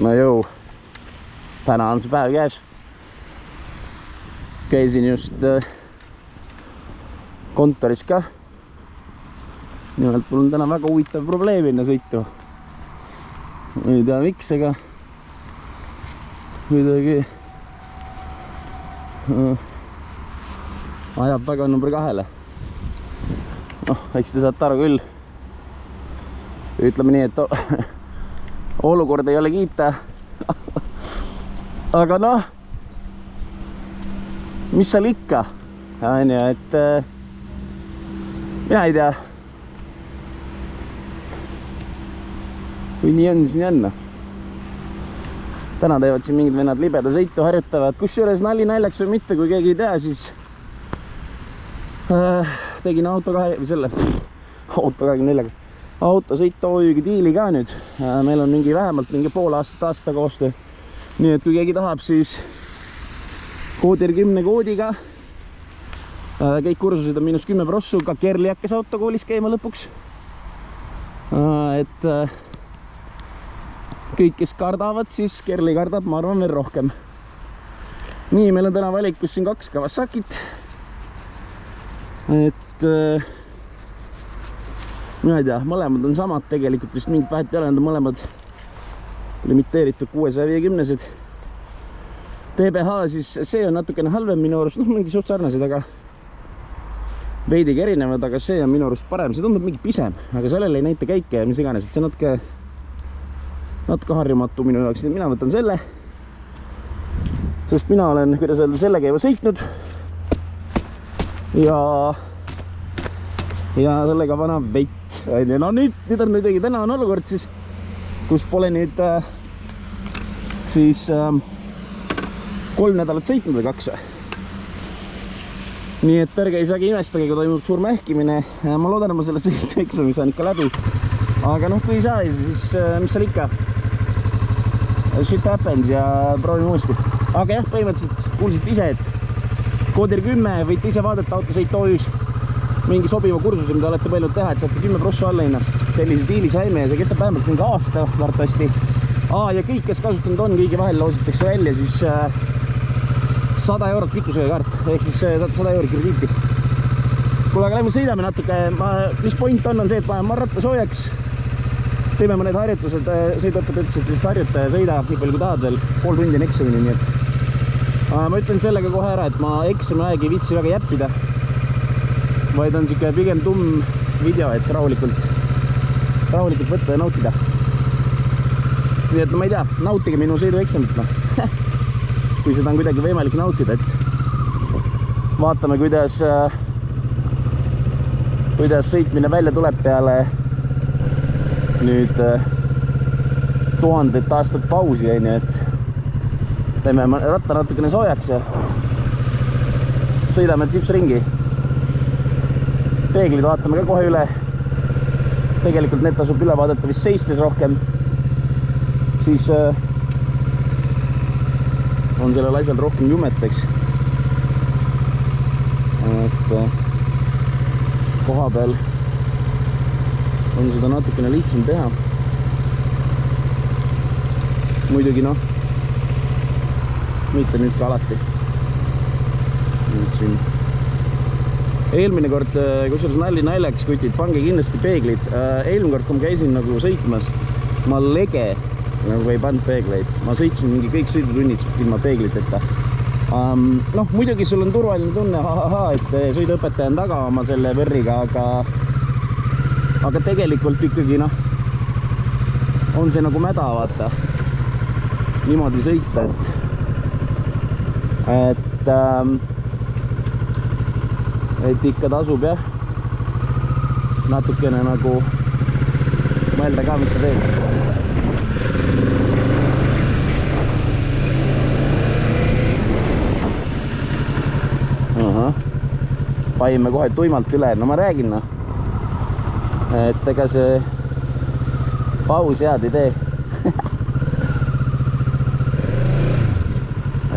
No jõu, täna on see päev käes. Käisin just kontoris ka. Nimelt mul on täna väga huvitav probleem enne sõitu. Ei tea miks, aga kuidagi ajab väga number 2-le. Noh, eks te saate aru küll. Ütleme nii, et olukord ei ole kiita. Aga noh, mis seal ikka? On ju, et mina ei tea. Kui nii on, siis nii on. Täna teevad siin mingid vennad libeda sõitu, harjutavad. Kusjuures nali naljaks või mitte, kui keegi ei tea, siis tegin autosõit OÜ-ga diili ka nüüd. Meil on vähemalt pool aasta koostöö. Nii et kui keegi tahab, siis koodir 10 koodiga. Kõik kursused on -10 prossu, ka Kerli hakkas autokoolis käima lõpuks. Et kõik, kes kardavad, siis Kerli kardab, ma arvan, veel rohkem. Nii, meil on täna valikus siin 2 Kawasakit. Et mina ei tea, mõlemad on samad tegelikult, vist mingit vahet ei ole, need on mõlemad limiteeritud 650-sed. TBH siis see on natukene halvem minu arust, mingi suht sarnased, aga veidigi erinevad, aga see on minu arust parem, see tundub mingi pisem, aga sellele ei näita käike ja mis iganes, et see natuke harjumatu minu jaoks, mina võtan selle, sest mina olen, kuidas öelda, sellega juba sõitnud ja sellega vana veit. No nüüd on muidugi, täna on olukord siis, kus pole nüüd siis 3 nädalat sõitnud või 2. Nii et ärge ei saagi imestage, kui toimub suur mähkimine. Ma loodan, et ma selle sõidueksami saan ikka läbi. Aga noh, kui ei saa, siis mis seal ikka? Shit happens ja proovime uuesti. Aga jah, põhimõtteliselt kuulsite ise, et koodir 10 võite ise vaadata autosõit OÜ-s mingi sobiva kursuse, mida olete mõelnud teha, et saate 10 prossu alla hinnast. Sellise diili saime ja see kestab vähemalt mingi aasta vartasti. Ja kõik, kes kasutanud on, kõigi vahel loositakse välja siis 100 eurot kütusega kaart, ehk siis 100 eurot krediiti. Kuule, aga lähme sõidame natuke. Mis point on see, et paneme ratta soojaks. Teeme mõned harjutused, sõiduõpet ütles, et lihtsalt harjuta ja sõida nii palju kui tahad veel. Pool tundi on eksamini, nii et ma ütlen sellega kohe ära, et ma eksami aeg ei viitsi väga jäppida, vaid on siuke pigem tumm video, et rahulikult võtta ja nautida. Nii et no ma ei tea, nautige minu sõidueksamit, kui seda on kuidagi võimalik nautida, et vaatame, kuidas sõitmine välja tuleb peale nüüd 1000 aastat pausi, et teeme ratta natukene soojaks ja sõidame tsips ringi. Peeglid vaatame ka kohe üle. Tegelikult need tasub üle vaadata vist seistes rohkem. Siis on sellel asjal rohkem jumeteks. Et koha peal on seda natukene lihtsam teha. Muidugi noh, mitte nüüd ka alati. Nüüd siin eelmine kord, kusjuures naljaks, kutid, pange kindlasti peeglid. Eelmine kord, kui ma käisin nagu sõitmas, ma lege nagu ei pannud peegleid. Ma sõitsin mingi kõik sõidutunnid ilma peegliteta. Noh, muidugi sul on turvaline tunne, et sõiduõpetaja on taga oma selle võrriga, aga tegelikult ikkagi noh, on see nagu mäda, vaata. Niimoodi sõita, et ikka tasub jah natukene nagu mõelda ka, mis sa teed. Paime kohe tuimalt üle, no ma räägin noh, et ega see paus head ei tee.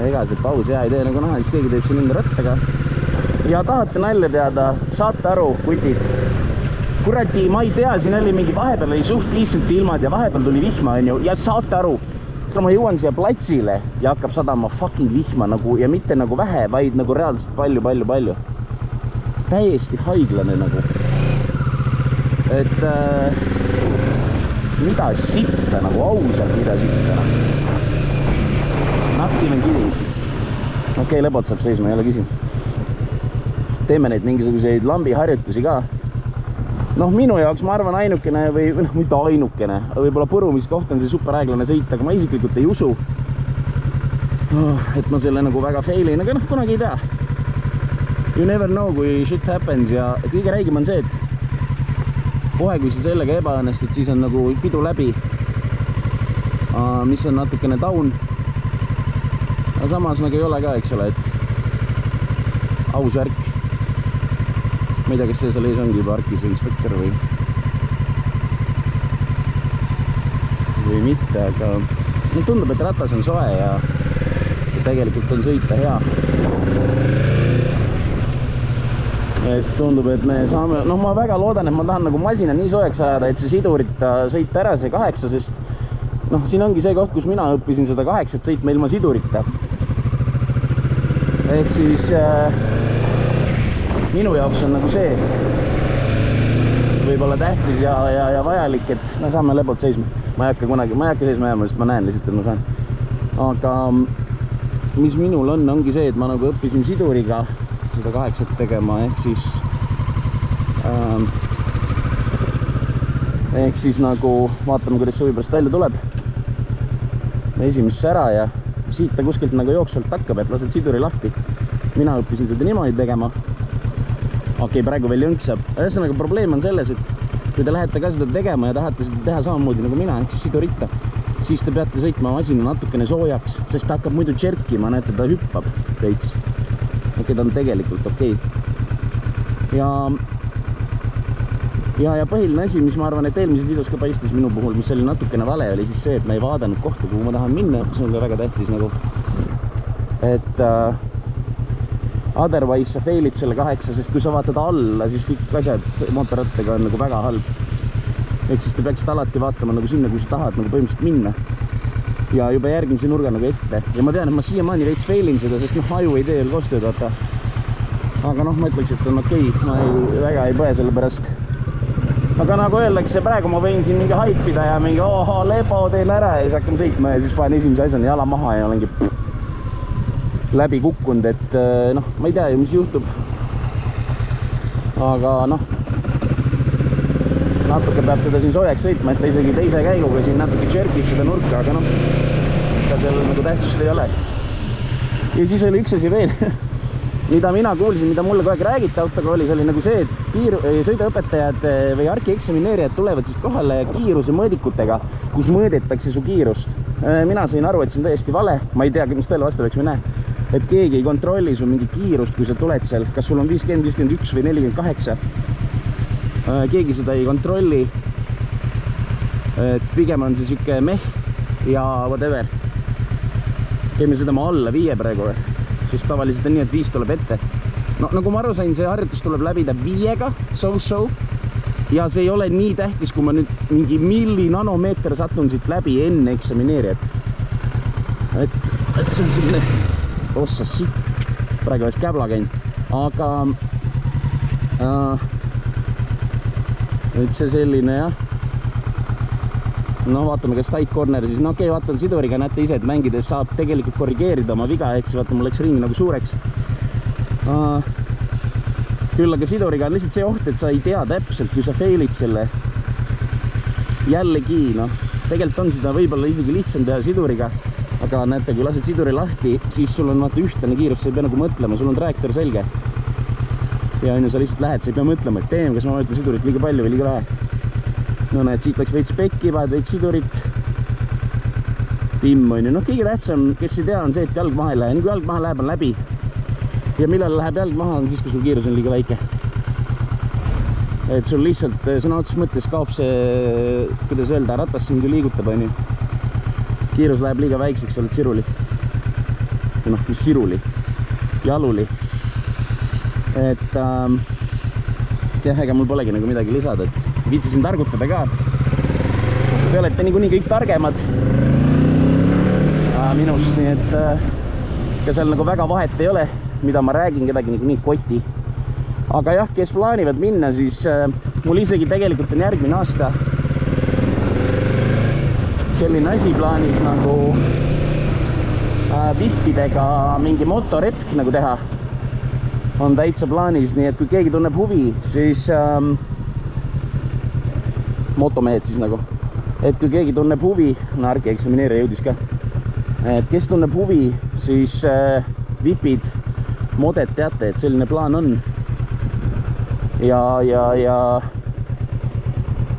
Ega see paus hea ei tee, nagu näha, siis keegi teeb siin enda rattaga. Ja tahate nalja teada, saate aru, kutid. Kuradi, ma ei tea, siin oli mingi vahepeal oli suht lihtsalt ilmad ja vahepeal tuli vihma, ja saate aru, ma jõuan siia platsile ja hakkab sadama fucking vihma nagu, ja mitte nagu vähe, vaid nagu reaalselt palju. Täiesti haiglane nagu. Et mida sitta nagu, ausalt mida sitta nagu. Not even kidding. Okei, lebot saab seisma, ei ole küsin. Teeme neid mingisuguseid lambiharjutusi ka. Noh, minu jaoks ma arvan ainukene või noh, mitte ainukene, võib-olla põrumiskoht on see superhäeglane sõita, aga ma isiklikult ei usu, et ma selle nagu väga failin, aga noh, kunagi ei tea. You never know, kui shit happens ja kõige räigem on see, et kohe, kui sa sellega ebaõnnestud, siis on nagu pidu läbi, mis on natukene down. Aga samas nagu ei ole ka, eks ole, et aus värk. Ma ei tea, kas see seal ees ongi juba Arkise inspektor või mitte, aga no, tundub, et ratas on soe ja tegelikult on sõita hea. Et tundub, et me saame, noh, ma väga loodan, et ma tahan nagu masina nii soojaks ajada, et see sidurita sõita ära see 8, sest noh, siin ongi see koht, kus mina õppisin seda 8 sõitma ilma sidurita. Ehk siis minu jaoks on nagu see võib-olla tähtis ja vajalik, et me saame lebot seisma. Ma ei hakka seisma jääma, sest ma näen lihtsalt, et ma saan. Aga mis minul on, ongi see, et ma nagu õppisin siduriga seda 8 tegema, ehk siis nagu vaatame, kuidas see pärast välja tuleb. Esimesse ära ja siit ta kuskilt nagu jooksvalt hakkab, et lased siduri lahti. Mina õppisin seda niimoodi tegema. Okei, praegu veel jõnksab. Ühesõnaga probleem on selles, et kui te lähete ka seda tegema ja tahate seda teha samamoodi nagu mina, ehk siis siduritta, siis te peate sõitma masina natukene soojaks, sest ta hakkab muidu tšerkima, näete, ta hüppab veits. Okei, ta on tegelikult okei. Ja põhiline asi, mis ma arvan, et eelmises videos ka paistis minu puhul, mis oli natukene vale, oli siis see, et ma ei vaadanud kohta, kuhu ma tahan minna, see on ka väga tähtis nagu, et otherwise sa failid selle 8, sest kui sa vaatad alla, siis kõik asjad mootorrattaga on nagu väga halb. Ehk siis te peaksite alati vaatama nagu sinna, kui sa tahad nagu põhimõtteliselt minna. Ja juba järgmise nurga nagu ette. Ja ma tean, et ma siiamaani veits failin seda, sest noh, aju ei tee veel koostööd, vaata. Aga noh, ma ütleks, et on okei, ma väga ei põe selle pärast. Aga nagu öeldakse, praegu ma võin siin mingi haipida ja mingi lebo teen ära ja siis hakkame sõitma ja siis panen esimese asjana jala maha ja olengi läbi kukkunud, et noh, ma ei tea ju, mis juhtub. Aga noh, natuke peab teda siin soojaks sõitma, et ta isegi teise käiguga siin natuke tšerkib seda nurka, aga noh, ka sellel nagu tähtsust ei ole. Ja siis oli üks asi veel, mida mina kuulsin, mida mulle kogu aeg räägiti autokoolis, oli nagu see, et sõiduõpetajad või arki eksamineerijad tulevad siis kohale kiiruse mõõdikutega, kus mõõdetakse su kiirust. Mina sain aru, et see on täiesti vale, ma ei tea, mis tõele vastu võiks või näe. Et keegi ei kontrolli su mingi kiirust, kui sa tuled seal, kas sul on 50, 51 või 48. Keegi seda ei kontrolli. Et pigem on see siuke meh ja whatever. Keeme seda ma alla 5 praegu, sest tavaliselt on nii, et 5 tuleb ette. No nagu ma aru sain, see harjutus tuleb läbida 5-ga, so. Ja see ei ole nii tähtis, kui ma nüüd mingi millinanomeeter satun siit läbi enne eksamineerijat. Et see on selline ossa sitt, praegu oleks käbla käinud, aga et see selline jah, no vaatame, kas tight corner siis, no okei, vaatan siduriga, näete ise, et mängides saab tegelikult korrigeerida oma viga, ehk siis vaata, mul läks ring nagu suureks. Küll aga siduriga on lihtsalt see oht, et sa ei tea täpselt, kui sa failid selle jällegi, noh, tegelikult on seda võib-olla isegi lihtsam teha siduriga. Aga näete, kui lased siduri lahti, siis sul on vaata ühtne kiirus, sa ei pea nagu mõtlema, sul on trajektoor selge. Ja sa lihtsalt lähed, sa ei pea mõtlema, et teeme, kas ma vajutan sidurit liiga palju või liiga vähe. No näed, siit läks veits pekki, vahed veits sidurit. Pimm on ju, noh kõige tähtsam, kes ei tea, on see, et jalg maha ei lähe. Nii kui jalg maha läheb, on läbi. Ja millal läheb jalg maha, on siis, kui sul kiirus on liiga väike. Et sul lihtsalt sõna otseses mõttes kaob see, kuidas öelda, ratas sind ju liigutab, on ju. Kiirus läheb liiga väikseks, oled siruli. Noh, mis siruli? Jaluli. Et jah, ega mul polegi nagu midagi lisada, et viitsisin targutada ka. Te olete niikuinii kõik targemad. minust, nii et ka seal nagu väga vahet ei ole, mida ma räägin, kedagi nii koti. Aga jah, kes plaanivad minna, siis mul isegi tegelikult on järgmine aasta selline asi plaanis nagu vippidega mingi motoretk nagu teha. On täitsa plaanis, nii et kui keegi tunneb huvi, siis motomehed siis nagu, et kui keegi tunneb huvi, no Arki eksamineerija jõudis ka, et kes tunneb huvi, siis vipid, modet teate, et selline plaan on ja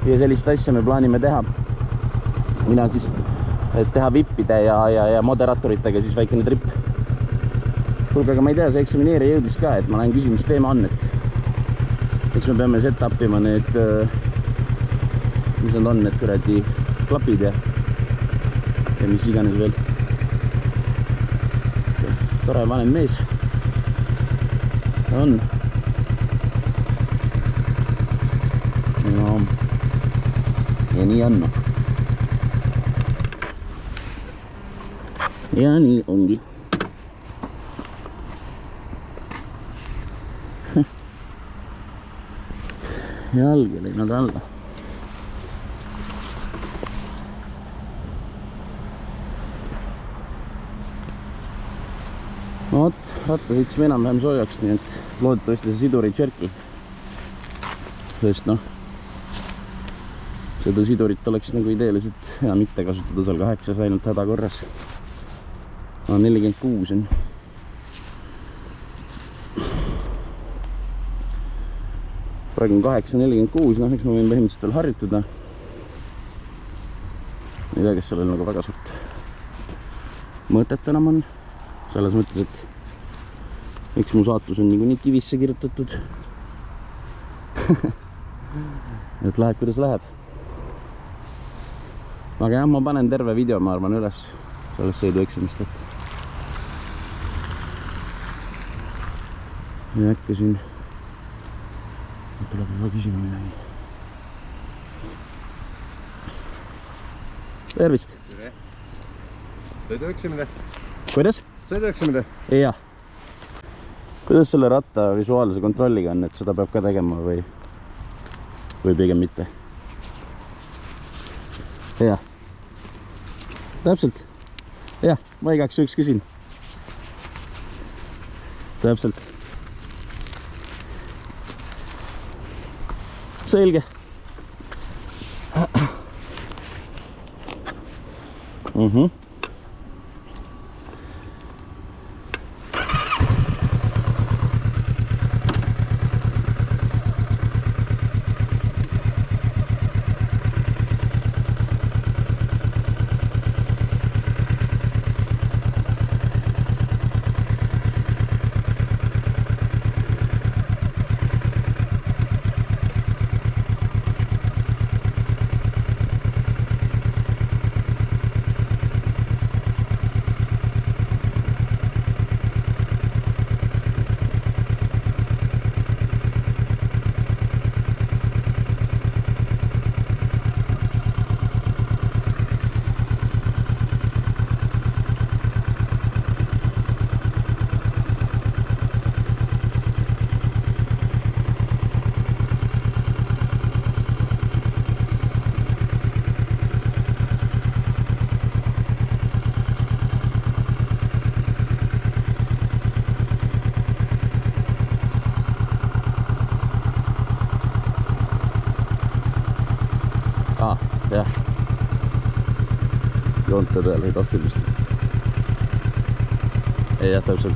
sellist asja me plaanime teha. Mina siis, et teha vippide ja moderatoritega siis väikene trip. Kuulge, aga ma ei tea, see eksamineerija jõudis ka, et ma lähen küsima, mis teema on, et eks me peame set upima need, mis nad on, need kuradi klapid ja mis iganes veel. Tore vanem mees on. No, ja nii on. Ja nii ongi. Jalgi läinud alla. No vot, ratta sõitsime enam-vähem soojaks, nii et loodetavasti see sidur ei tšerki. Sest noh, seda sidurit oleks nagu ideeliselt hea mitte kasutada seal 8 ainult häda korras. 46 on. Praegu on 8.46, noh, eks ma võin põhimõtteliselt veel harjutada. Ei tea, kes sellel nagu väga suurt mõtet enam on. Selles mõttes, et eks mu saatus on nii kivisse kirjutatud. Et läheb, kuidas läheb. Aga jah, ma panen terve video, ma arvan, üles sellest sõidueksamist, et ja äkki siin tuleb juba küsima midagi. Tervist! Tere! Sõidueksamine? Kuidas? Sõidueksamine? Jah. Kuidas selle ratta visuaalse kontrolliga on, et seda peab ka tegema või pigem mitte? Jah. Täpselt. Jah, ma igaks juhuks küsin. Täpselt. Selge. Jah, joonte peal ei tohti vist. Ei jah, täpselt.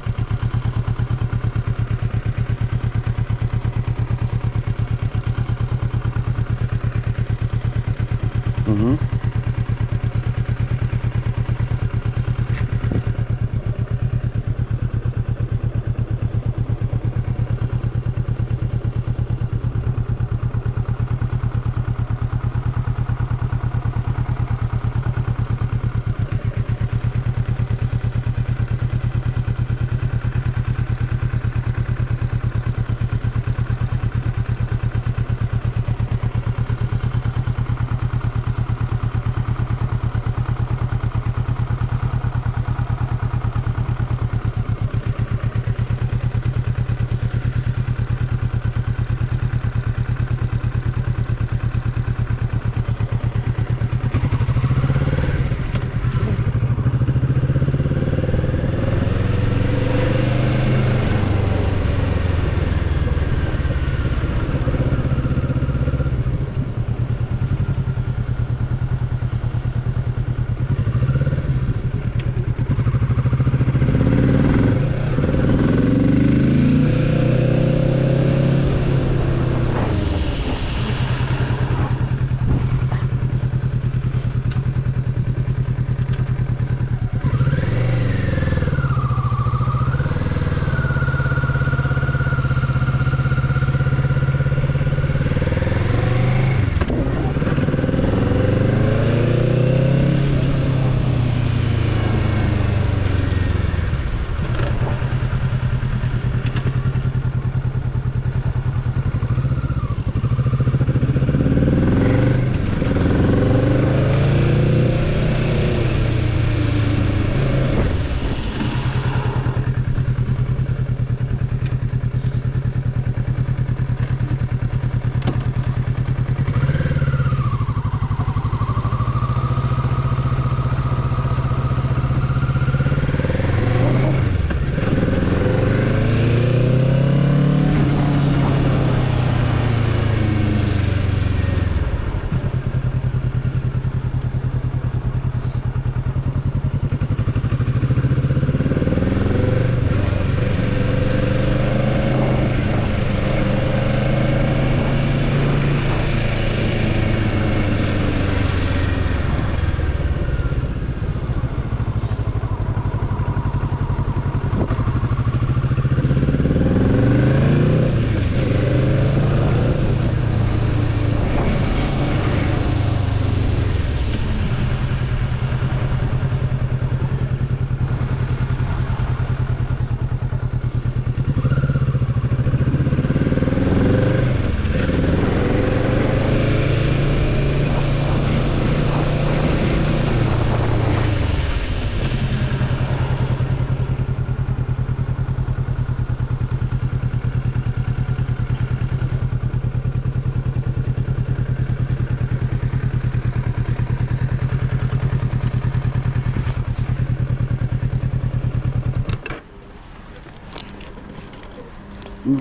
Tässä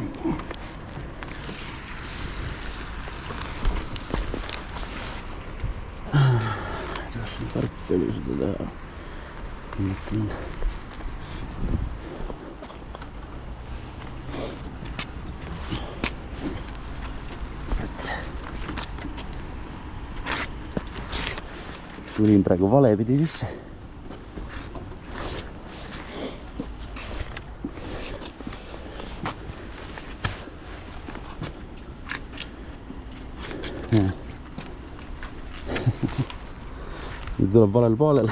on tarkka oli sitä tehdä. Tulin praegu vale pidi sisse. Nüüd tuleb valel poolel.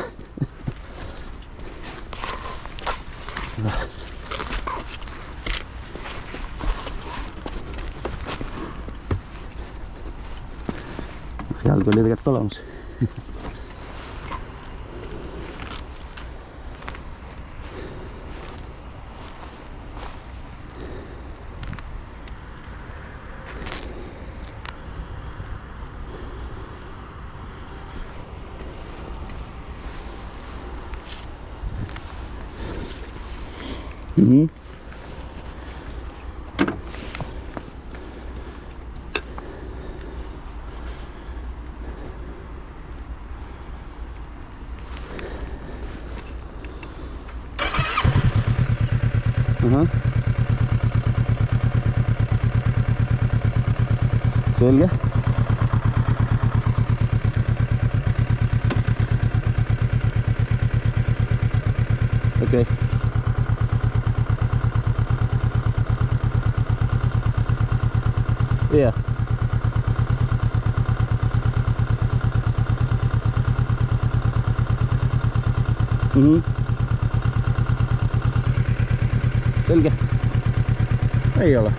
Jalg oli tegelikult olemas. Selge. Okei. Iya. Selge. Ei ole.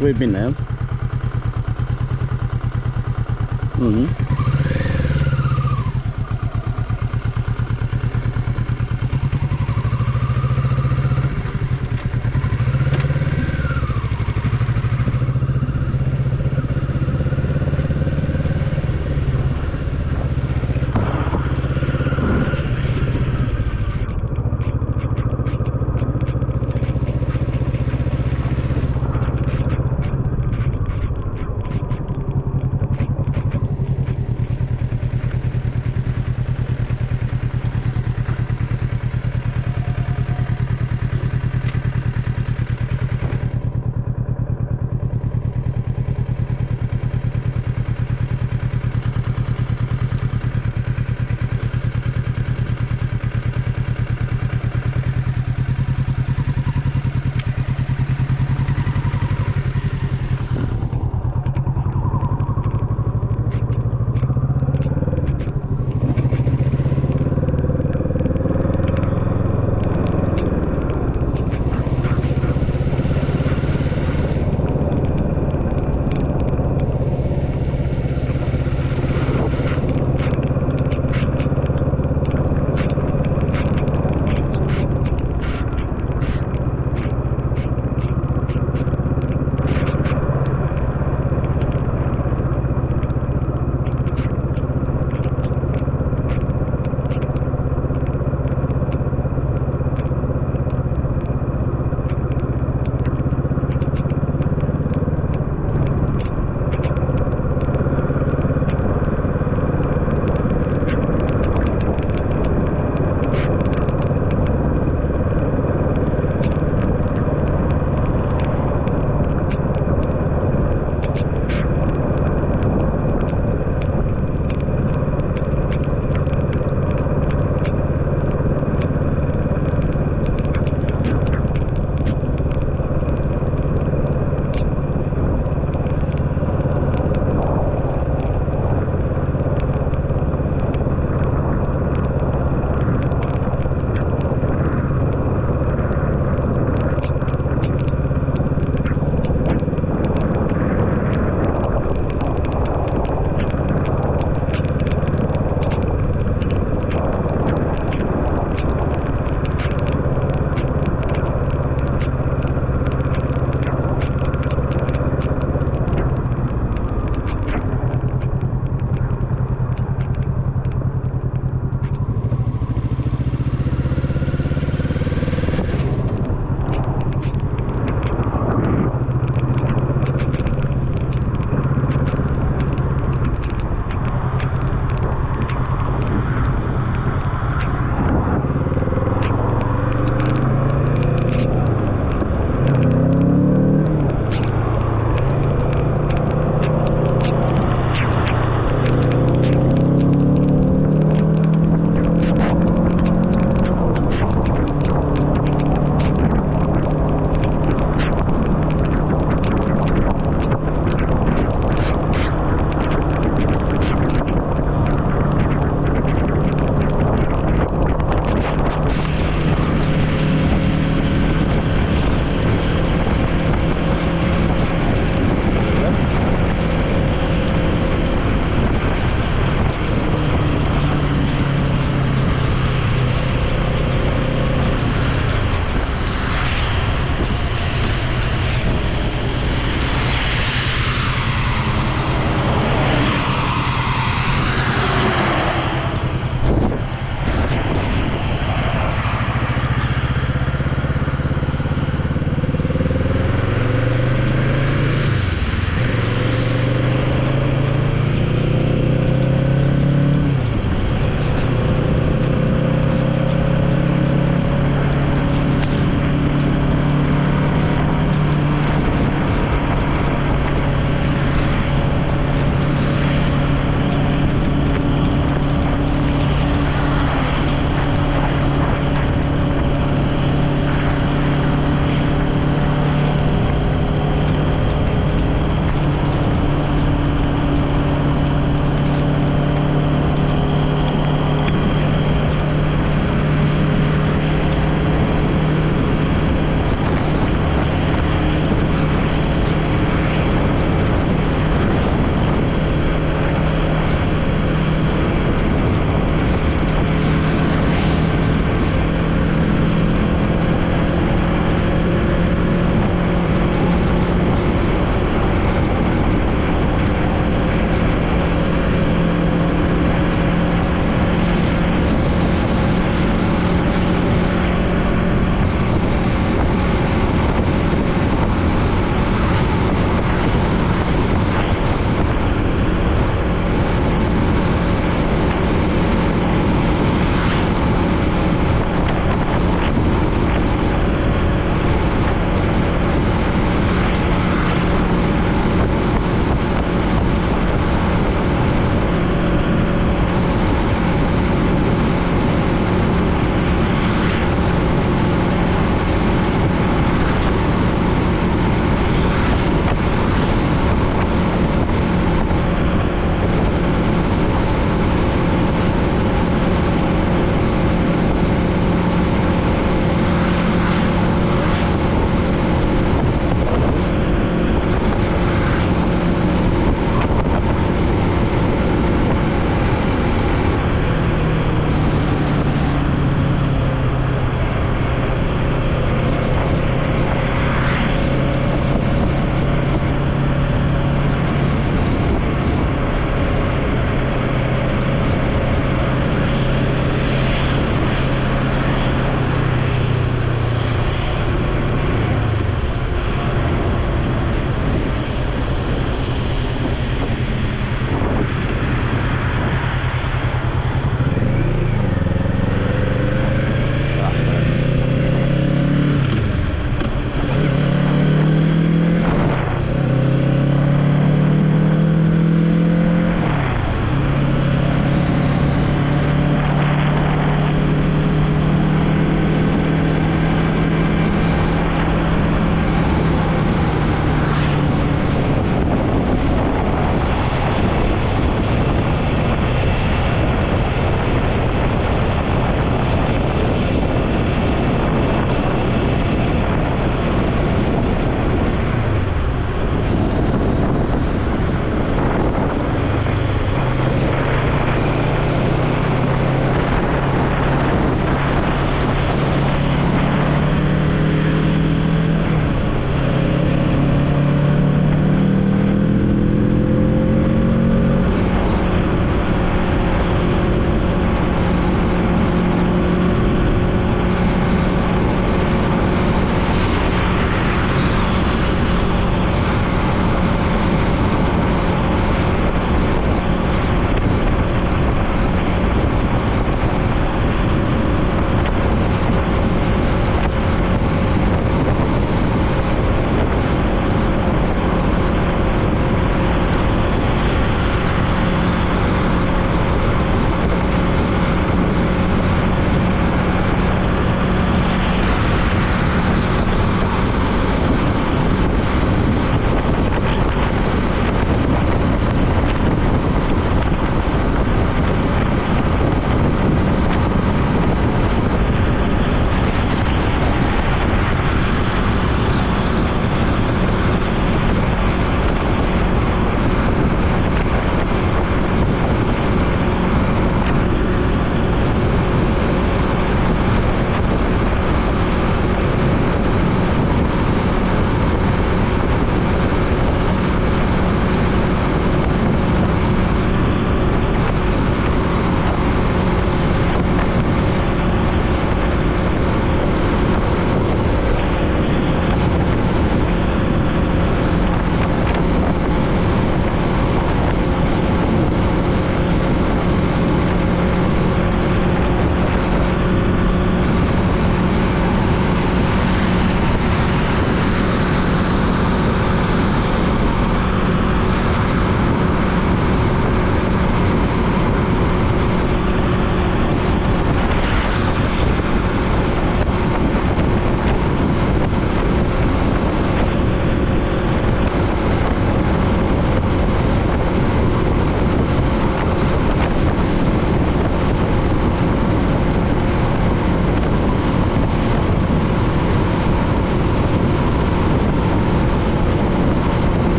Võib minna, jah?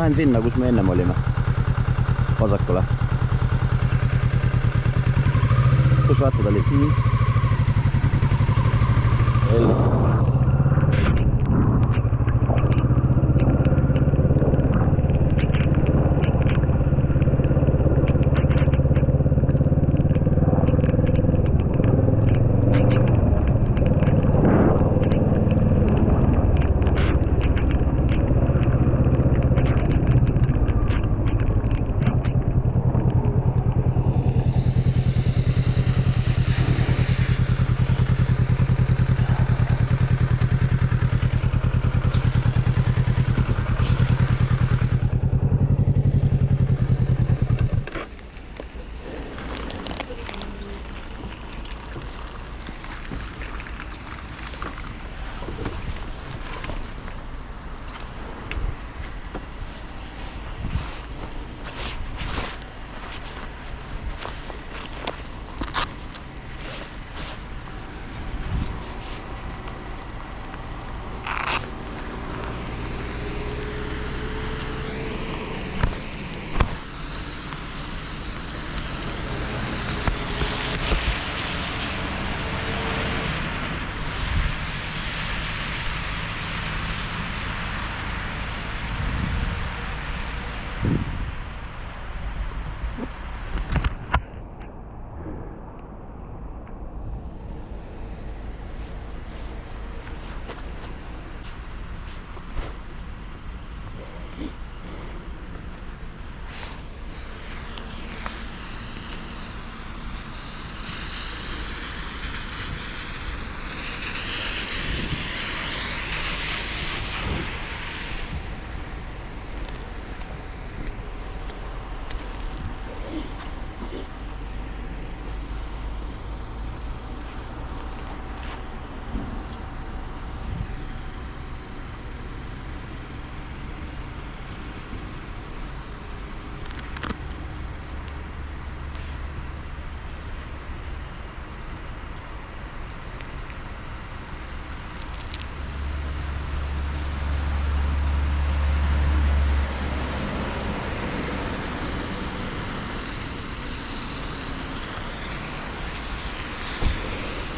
lähen sinna, kus me ennem olime. Vasakule. Kus rattad olid?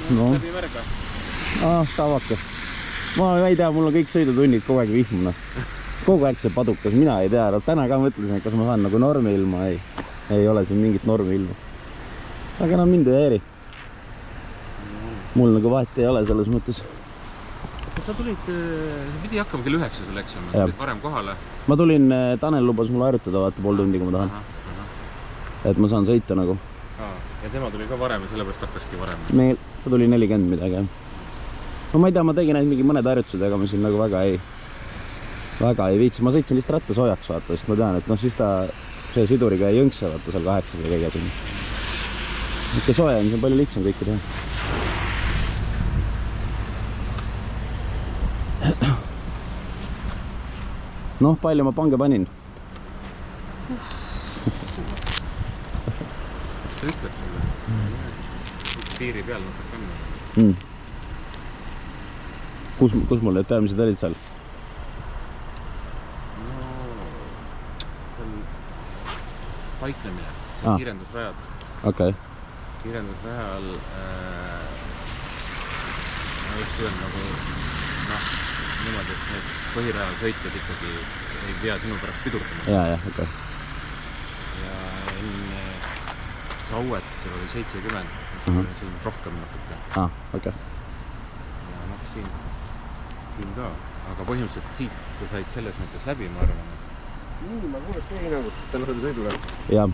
No. Läbi märga? Tavakas. Ma ei tea, mul on kõik sõidutunnid kogu aeg vihmuna. Kogu aeg see padukas, mina ei tea. Täna ka mõtlesin, et kas ma saan nagu normi ilma. Ei ole siin mingit normi ilma. Aga mind ei häiri. Mul nagu vahet ei ole selles mõttes. Kas sa tulid, sa pidi hakkama kell 9 sul eksam, tulid varem kohale? Ma tulin, Tanel lubas mulle harjutada vaata pool tundi, kui ma tahan. Et ma saan sõita nagu. Ja tema tuli ka varem ja sellepärast hakkaski varem? Ta tuli 40 midagi. No ma ei tea, ma tegin ainult mingi mõned harjutused, aga ma siin nagu väga ei viitsi. Ma sõitsin lihtsalt ratta soojaks vaata, sest ma tean, et siis ta see siduriga ei jõnkse vaata seal 8 või kõige siin. Mitte sooja on, see on palju lihtsam kõike teha. Noh, palju ma pange panin? Sa ütled mulle? Piiri peal natuke on. Kus mul need peamised olid seal? No, seal paiknemine, see kiirendusrajad. Okei. Kiirendusrajal ma võiks öelda nagu niimoodi, et need põhirajal sõitjad ikkagi ei pea sinu pärast pidurdama. Ja, okei. Ja enne Sauet, seal oli 70, seal rohkem natuke. Okei. Ja siin ka, aga põhimõtteliselt siit sa said selles mõttes läbi, ma arvan. Nii, ma kuuleks teie hinnangut tänasele sõidule. Ja.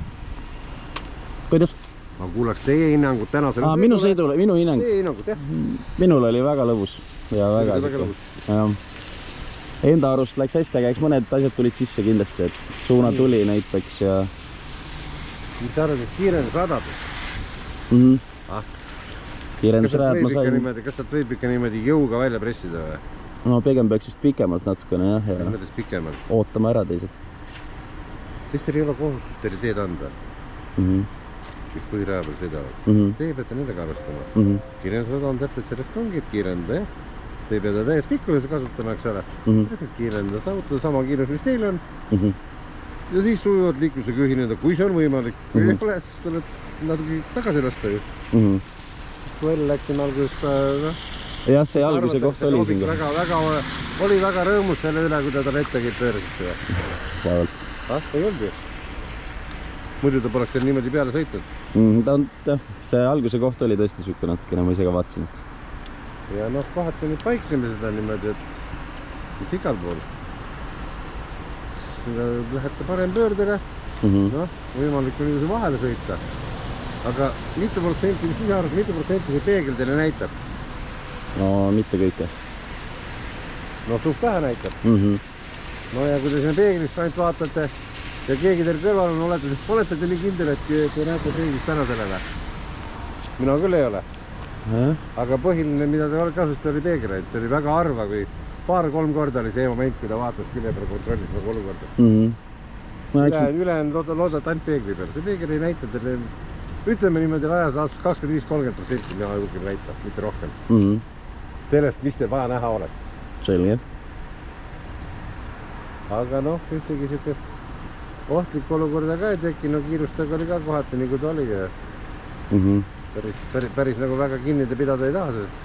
Kuidas? Ma kuuleks teie hinnangut tänasele sõidule. Minu sõidule, minu hinnang. Teie hinnangut, jah. Minul oli väga lõbus. Ja väga lõbus. Enda arust läks hästi, aga eks mõned asjad tulid sisse kindlasti, et suuna tuli näiteks ja... Mis sa arvad, et kiirendusradades? Kiirendusrajad ma sain... Kas sealt võib ikka niimoodi jõuga välja pressida või? No pigem peaks just pikemalt natukene, jah. Mõttes pikemalt? Ootama ära teised. Teistel ei ole kohustust teile teed anda, kes põhiraja peal sõidavad. Teie peate nendega arvestama. Kiirendusrada on täpselt sellest ongi, et kiirenda, jah? Te ei pea ta täies pikkuses kasutama, eks ole. Kiirendada auto sama kiirus, mis teil on. Ja siis sujuvalt liiklusega ühineda, kui see on võimalik. Kui ei ole, siis tuleb natuke tagasi lasta ju. Kui välja läksime alguses jah, see alguse koht oli siin. Oli väga rõõmus selle üle, kui ta ette pöörasite. Ei olnud ju. Muidu ta poleks teil niimoodi peale sõitnud. See alguse koht oli tõesti sükke natukene, ma ise ka vaatasin. Ja noh, kohati nüüd paikneme seda niimoodi, et igal pool. Sinna lähete parem pöördele. Noh, võimalik on ju vahele sõita. Aga mitu protsenti see peegel teile näitab? No mitte kõike. No suht vähe näitab. No ja kui te sinna peeglist ainult vaatate ja keegi teil kõrval on, olete te nii kindel, et te näete peeglist täna sellele? Mina küll ei ole. Aga põhiline, mida te kasutasite, oli peegel. See oli väga harva, kui paar-kolm korda oli see moment, kui ta vaatas külje peale kontrollis nagu olukorda. Ülejäänud loodad ainult peegli peale. See peegel ei näita teile, ütleme niimoodi ajas 25-30% mina julgen näita, mitte rohkem. Sellest, mis teil vaja näha oleks. Selge. Aga noh, ühtegi siukest ohtlikku olukorda ka ei tekkinud, kiirustega oli ka kohati nii kui ta oli. Päris nagu väga kinni te pidada ei taha sellest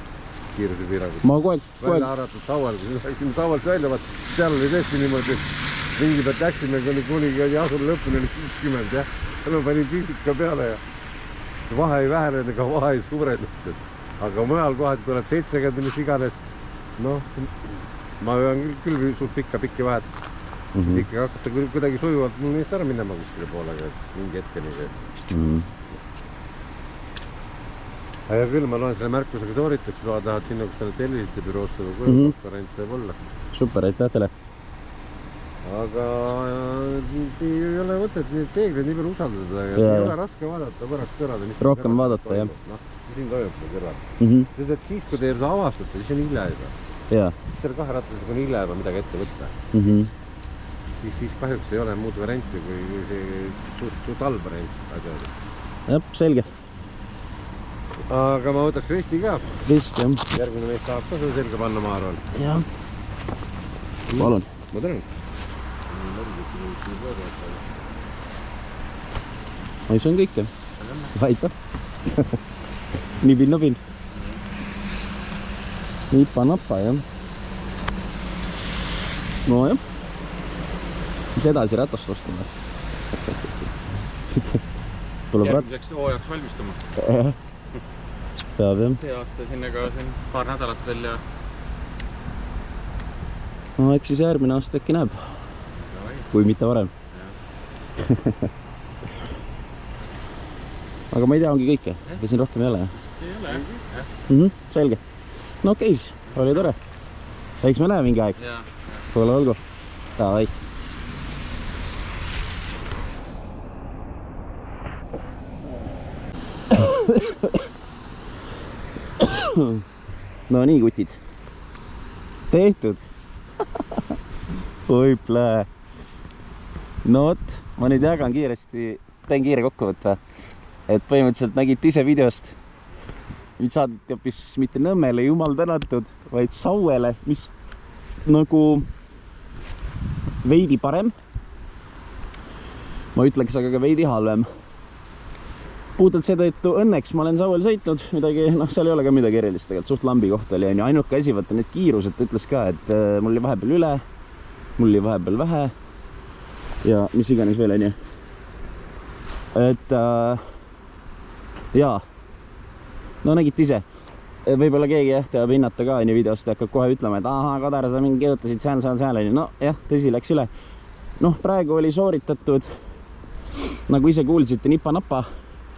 kiiruse piirangut. Ma koeg... Välja arvatud saual, kui läksime saualt välja, seal oli tõesti niimoodi, et ringi pealt läksime, kuni asul lõpuni oli 50, jah. Seal ma panin pisika peale ja vahe ei vähenenud ega vahe ei suurenud. Aga mujal kohati tuleb 70, mis iganes. Noh, ma võin küll suht pikki vahet. Siis ikka hakata kuidagi sujuvalt mul neist ära minema kuskile poolega mingi hetkeni. Ja küll ma loen selle märkusega sooritaks, loa tahad sinna, kus teile tellisite büroosse või kuju konkurents saab olla. Super, aitäh teile. Aga ei ole mõtet neid peegleid nii palju usaldada. Ei ole raske vaadata korraks kõrvale. Rohkem vaadata, jah. Noh, siin toimub kõrval. Sest et siis, kui te avastate, siis on hilja juba. Siis selle kahe rattasega on hilja juba midagi ette võtta. Siis kahjuks ei ole muud varianti kui see suht halb variant asjad. Jah, selge. Aga ma võtaks vesti ka. Vest, jah. Järgmine meist tahab ka seda selga panna, ma arvan. Jah. Palun. Ma tänan. See on kõik, jah. Aitäh. Nipin. Nipa-napa, jah. No jah. Mis edasi ratast ostame? Järgmiseks hooajaks valmistama. Peab, jah. See aasta sinna ka paar nädalat veel ja... No eks siis järgmine aasta äkki näeb. Kui mitte varem. Aga ma ei tea, ongi kõike. Ja siin rohkem ei ole. Ei ole, jah. Selge. No okei, oli tore. Eks me näe mingi aeg. Kuule, olgu. Davai. No nii, kutid. Tehtud. Oi plää. No vot, ma nüüd jagan kiiresti, teen kiire kokkuvõtte. Et põhimõtteliselt nägid ise videost. Nüüd saadeti hoopis mitte Nõmmele, jumal tänatud, vaid Sauele, mis nagu veidi parem. Ma ütleks aga ka veidi halvem. Puudelt seetõttu õnneks ma olen Sauel sõitnud, midagi, noh, seal ei ole ka midagi erilist tegelikult, suht lambi koht oli, on ju ainuke asi, võtta need kiirused, ta ütles ka, et mul oli vahepeal üle, mul oli vahepeal vähe ja mis iganes veel, on ju. Et jaa, no nägite ise, võib-olla keegi jah, teab hinnata ka, on ju videost ja hakkab kohe ütlema, et aha, Kadar, sa mingi jõutasid seal, on ju, no jah, tõsi, läks üle. Noh, praegu oli sooritatud, nagu ise kuulsite, nipa-napa.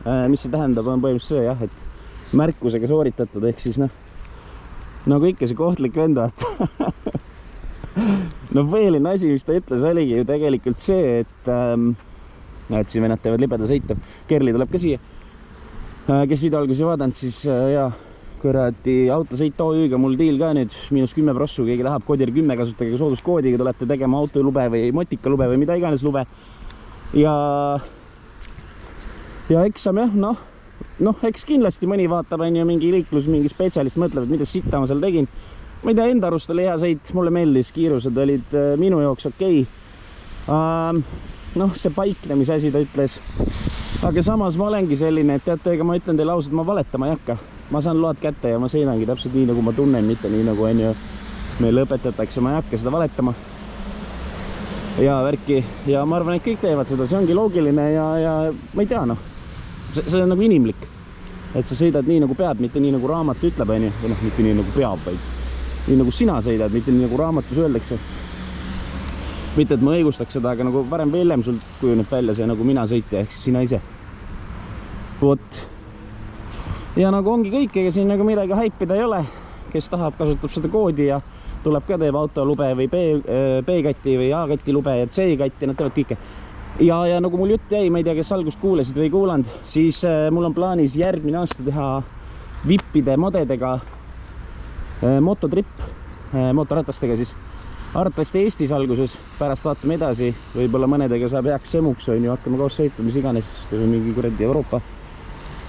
Mis see tähendab, on põhimõtteliselt see jah, et märkusega sooritatud, ehk siis noh, nagu ikka see kohtlik venda, et no põhiline asi, mis ta ütles, oligi ju tegelikult see, et siin vennad teevad libeda sõita. Kerli tuleb ka siia. Kes video algusi vaadanud, siis jah, kuradi autosõit OÜ-ga mul diil ka nüüd, -10 prossu, keegi tahab Kodir 10, kasutage sooduskoodiga, tulete tegema autolube või motikalube või mida iganes lube. Ja eksam jah, noh, eks kindlasti mõni vaatab, on ju mingi liiklus, mingi spetsialist mõtleb, et mida sitta ma seal tegin. ma ei tea, enda arust oli hea sõit, mulle meeldis, kiirused olid minu jaoks okei. Noh, see paiknemise asi ta ütles, aga samas ma olengi selline, et teate, ega ma ütlen teile ausalt, ma valetama ei hakka. Ma saan load kätte ja ma sõidangi täpselt nii, nagu ma tunnen, mitte nii, nagu on ju meil õpetatakse, ma ei hakka seda valetama ja värki ja ma arvan, et kõik teevad seda, see ongi loogiline ja ma ei tea, noh, see on nagu inimlik, et sa sõidad nii, nagu pead, mitte nii, nagu raamat ütleb, on ju, või noh, mitte nii, nagu peab, vaid nii, nagu sina sõidad, mitte nii, nagu raamatus öeldakse. Mitte, et ma õigustaks seda, aga nagu varem või hiljem sul kujuneb välja see nagu mina sõitja, ehk siis sina ise. Vot. Ja nagu ongi kõik, ega siin nagu midagi haipida ei ole. Kes tahab, kasutab seda koodi ja tuleb ka teeb autolube või B-katti või A-katti lube ja C-katti, nad teevad kõike. Ja nagu mul jutt jäi, ma ei tea, kes algust kuulasid või ei kuulanud, siis mul on plaanis järgmine aasta teha vippide modedega mototrip, motoratastega siis. Arvatavasti Eestis alguses, pärast vaatame edasi, võib-olla mõnedega saab heaks semuks, on ju, hakkame koos sõitma, mis iganes, või mingi kuradi Euroopa.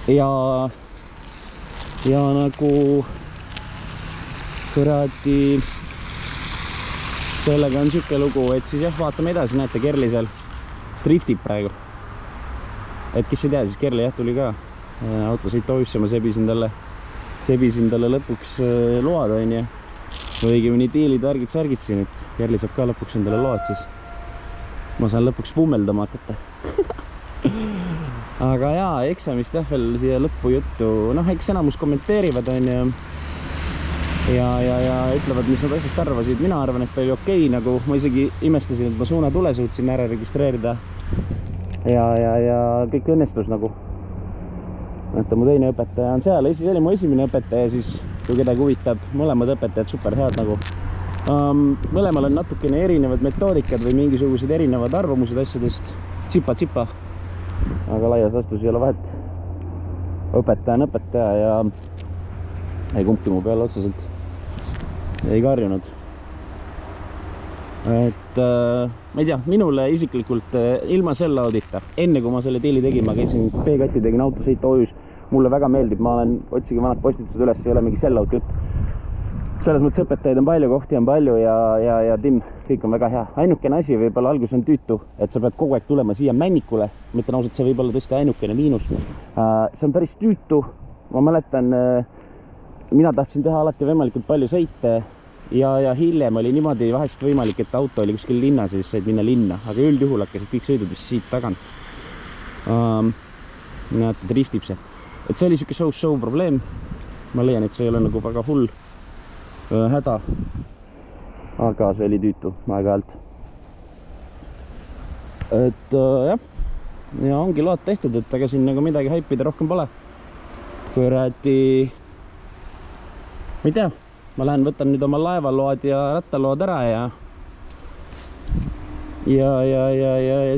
Ja nagu kuradi sellega on siuke lugu, et siis jah, vaatame edasi, näete, Kerli seal driftib praegu. Et kes ei tea, siis Kerli jah tuli ka autosid toisse, ma sebisin talle lõpuks load, on ju. Õigemini diilid, värgid, särgid siin, et Kerli saab ka lõpuks endale load, siis ma saan lõpuks pummeldama hakata. Aga jaa, eksamist jah veel siia lõppu juttu, noh, eks enamus kommenteerivad, on ju, ja ütlevad, mis nad asjast arvasid. Mina arvan, et oli okei, nagu ma isegi imestasin, et ma suunatule suutsin ära registreerida ja kõik õnnestus nagu. Näete, mu teine õpetaja on seal, see oli mu esimene õpetaja, siis kui kedagi huvitab, mõlemad õpetajad super head nagu. Mõlemal on natukene erinevad metoodikad või mingisugused erinevad arvamused asjadest. Tsipa, aga laias laastus ei ole vahet. Õpetaja on õpetaja ja ei kumbki mu peale otseselt ei karjunud. Et ma ei tea, minule isiklikult ilma selle audita, enne kui ma selle diili tegin, ma käisin B-katti, tegin autosõita OÜs. Mulle väga meeldib, ma olen, otsige vanad postitused üles, ei ole mingi sell-out jutt. Selles mõttes õpetajaid on palju, kohti on palju ja Tim, kõik on väga hea. Ainukene asi võib-olla algus on tüütu, et sa pead kogu aeg tulema siia Männikule. Ma ütlen ausalt, see võib olla tõesti ainukene miinus. See on päris tüütu. Ma mäletan, mina tahtsin teha alati võimalikult palju sõite ja hiljem oli niimoodi vahest võimalik, et auto oli kuskil linnas ja siis said minna linna. Aga üldjuhul hakkasid kõik sõidud vist siit tagant. Näete, driftib see. Et see oli siuke show probleem. Ma leian, et see ei ole nagu väga hull häda. Aga see oli tüütu aeg-ajalt. Et jah. Ja ongi load tehtud, et aga siin nagu midagi haipida rohkem pole. Kui rääti... Ma ei tea. Ma lähen võtan nüüd oma laevaload ja rattaload ära ja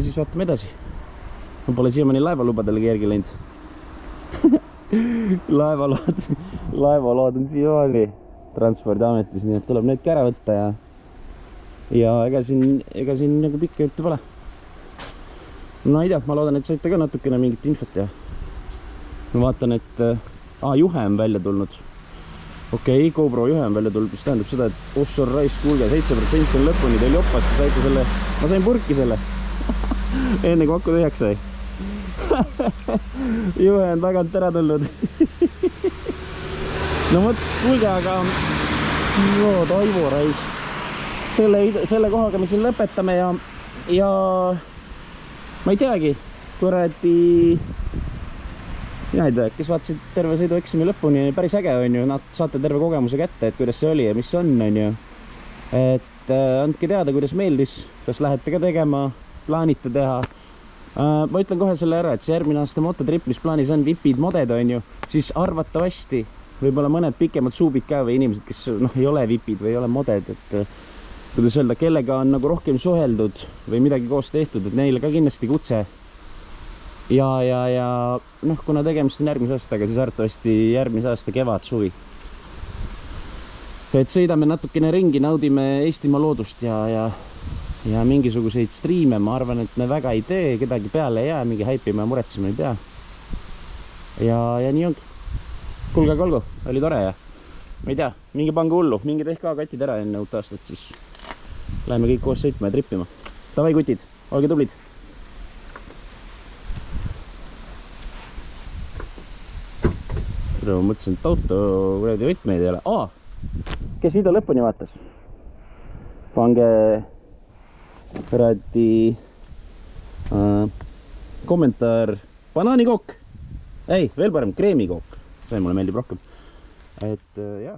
siis vaatame edasi. Ma pole siiamaani laevalubadele keergi läinud. laevalood on siiamaani Transpordiametis, nii et tuleb need ka ära võtta ja ega siin nagu pikka juttu pole. No ei tea, ma loodan, et saite ka natukene mingit infot ja ma vaatan, et juhe on välja tulnud. Okei, GoPro juhe on välja tulnud, mis tähendab seda, et offshore rice, kuulge, 7% on lõpuni, teil jopas, te saite selle, ma sain purki selle enne kui aku tühjaks sai. Juhe on tagant ära tulnud. No võt, kuulge, aga Toivo rais. Selle kohaga me siin lõpetame ja ma ei teagi, kuradi mina ei tea, kes vaatasid terve sõidu eksami lõpuni, päris äge on ju, nad saate terve kogemuse kätte, et kuidas see oli ja mis on ju. Et andke teada, kuidas meeldis, kas lähete ka tegema, plaanite teha. Ma ütlen kohe selle ära, et see järgmine aasta mototrip, mis plaanis on vipid moded on ju, siis arvatavasti võib-olla mõned pikemad suubid ka või inimesed, kes ei ole vipid või ei ole moded, et kuidas öelda, kellega on nagu rohkem suheldud või midagi koos tehtud, et neile ka kindlasti kutse. Ja kuna tegemist on järgmise aastaga, siis arvatavasti järgmise aasta kevad, suvi. Et sõidame natukene ringi, naudime Eestimaa loodust ja mingisuguseid striime, ma arvan, et me väga ei tee, kedagi peale ei jää, mingi haipima ja muretsema ei pea. Ja nii ongi. Kulge, olgu, oli tore ja ma ei tea, minge pange hullu, minge tehke ka katid ära enne uut aastat, siis läheme kõik koos sõitma ja trippima. Davai kutid, olge tublid. Ma mõtlesin, et auto kuradi võtmeid ei ole. Kes video lõpuni vaatas? Pange kuradi kommentaar banaanikokk. Ei, veel parem kreemikokk. See mulle meeldib rohkem. Et jaa.